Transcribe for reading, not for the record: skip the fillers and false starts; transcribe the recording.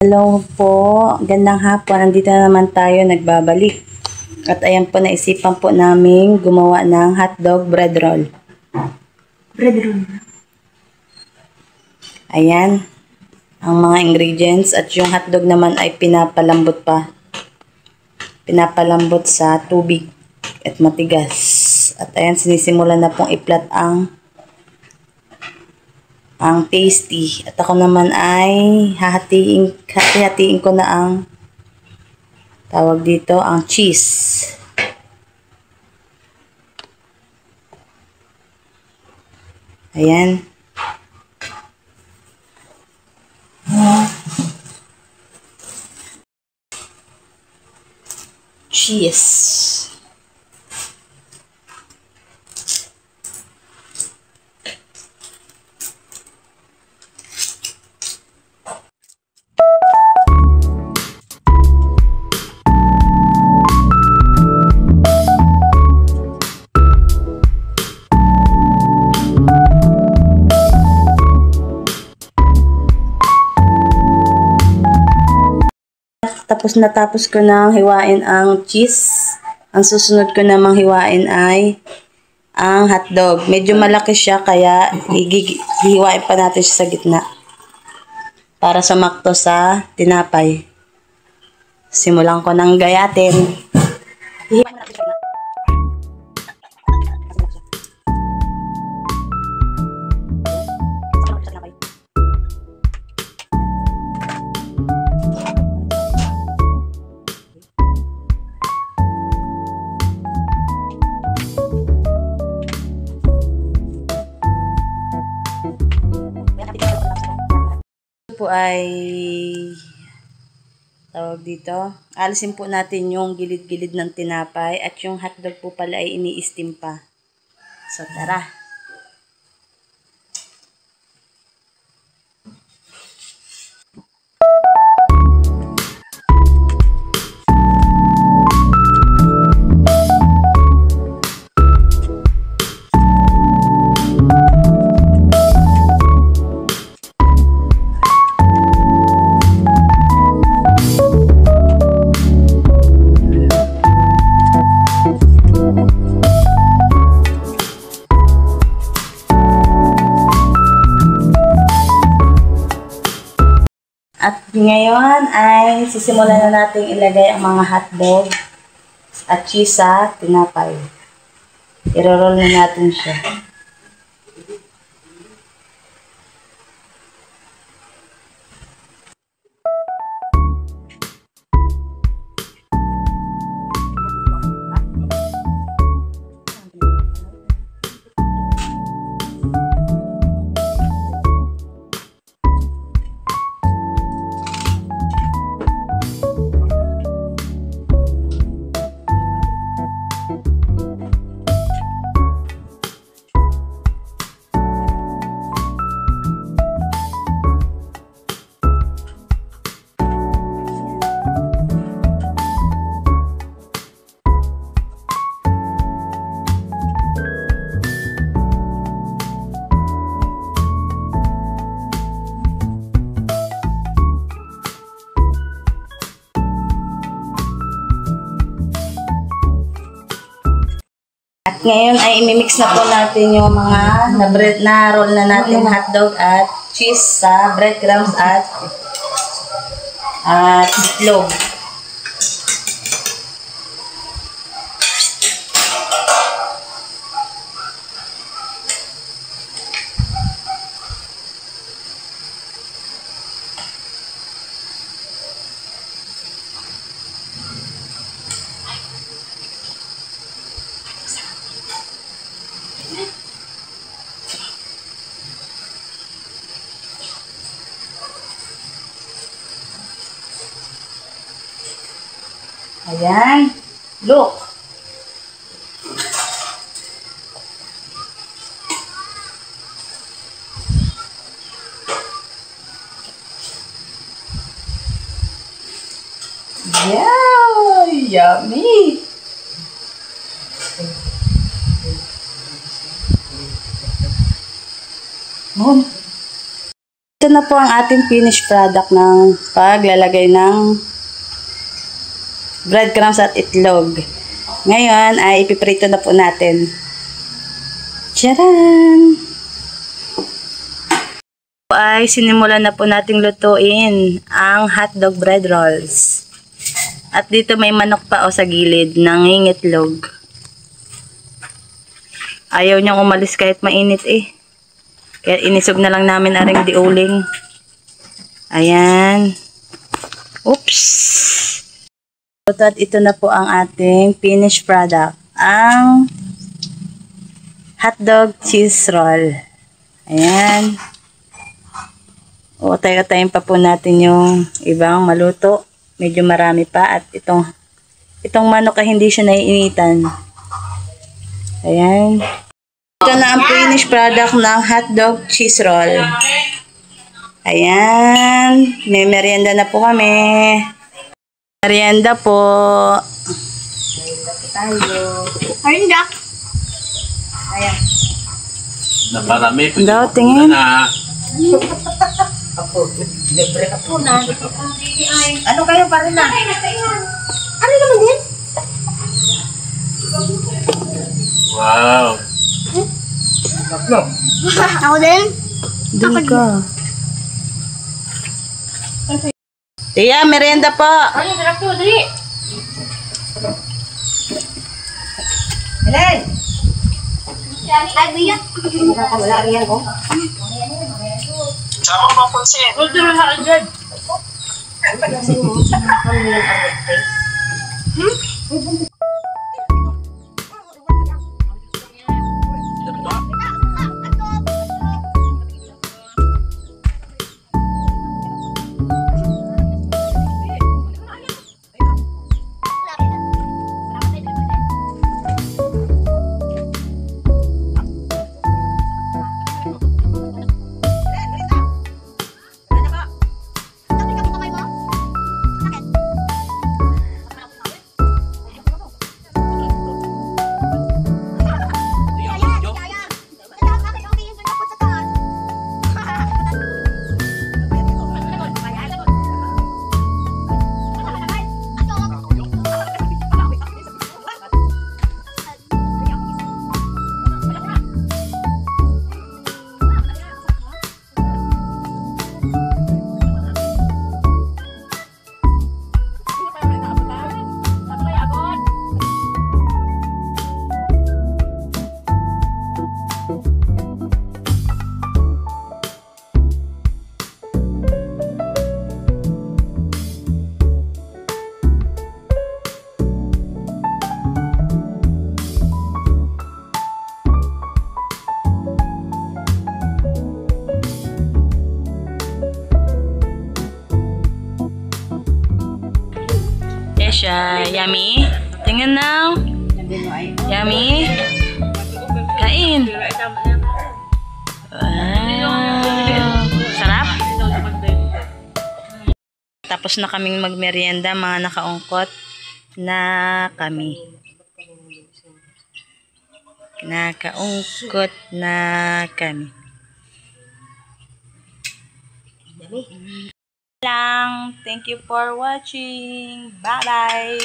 Hello po, gandang hapon. Nandito na naman tayo, nagbabalik. At ayan po, naisipan po namin gumawa ng hotdog bread roll. Bread roll. Ayan, ang mga ingredients. At yung hotdog naman ay pinapalambot pa. Pinapalambot sa tubig at matigas. At ayan, sinisimulan na pong iplat ang pasty. At ako naman ay hati-hatiin ko na ang tawag dito, ang cheese. Ayan. Cheese. Natapos ko nang hiwain ang cheese. Ang susunod ko namang hiwain ay ang hotdog. Medyo malaki siya kaya hihiwain pa natin siya sa gitna para sumakto sa tinapay. Simulan ko nang gayatin. Hihiwain natin siya. Po ay tawag dito, alisin po natin yung gilid-gilid ng tinapay at yung hotdog po pala ay ini-steam pa. So tara. At ngayon ay sisimulan na natin ilagay ang mga hotdog at cheese sa tinapay. I-roll na natin siya. At ngayon ay imimix na po natin yung mga na-roll na natin hotdog at cheese sa breadcrumbs at itlog. Ayan. Look. Yeah, yummy. Mom. ito na po ang ating finished product ng paglalagay ng breadcrumbs at itlog. Ngayon ay ipiprito na po natin. Tcharan! Ay sinimulan na po nating lutuin ang hotdog bread rolls. At dito may manok pa sa gilid ng itlog. Ayaw niyang umalis kahit mainit eh. Kaya inisog na lang namin aring diuling. Ayan. Oops. At ito na po ang ating finished product. Ang hotdog cheese roll. Ayan. Utay-utayin pa po natin yung ibang maluto. Medyo marami pa. At itong manok ay hindi siya naiinitan. Ayan. Ito na ang finished product ng hotdog cheese roll. Ayan. May merienda na po kami. Merienda po. Merienda po tayo. Merienda. Ayan. Naparami. Daw, tingin. Libre ka po na. Ano kayo pa rin na? Ano naman din? Wow. Ako din? Dili ka. Tia, merienda po. Ano, sarap to, dali. Helen. Ay, biyak. Wala rin yan, oh. Sama mo po siya. Ultra agad. Siya, yummy. Tingnan now. Yummy. Kain. Wow. Sarap. Tapos na kaming magmerienda, mga nakaungkot na kami. Nakaungkot na kami. Lang. Thank you for watching. Bye-bye.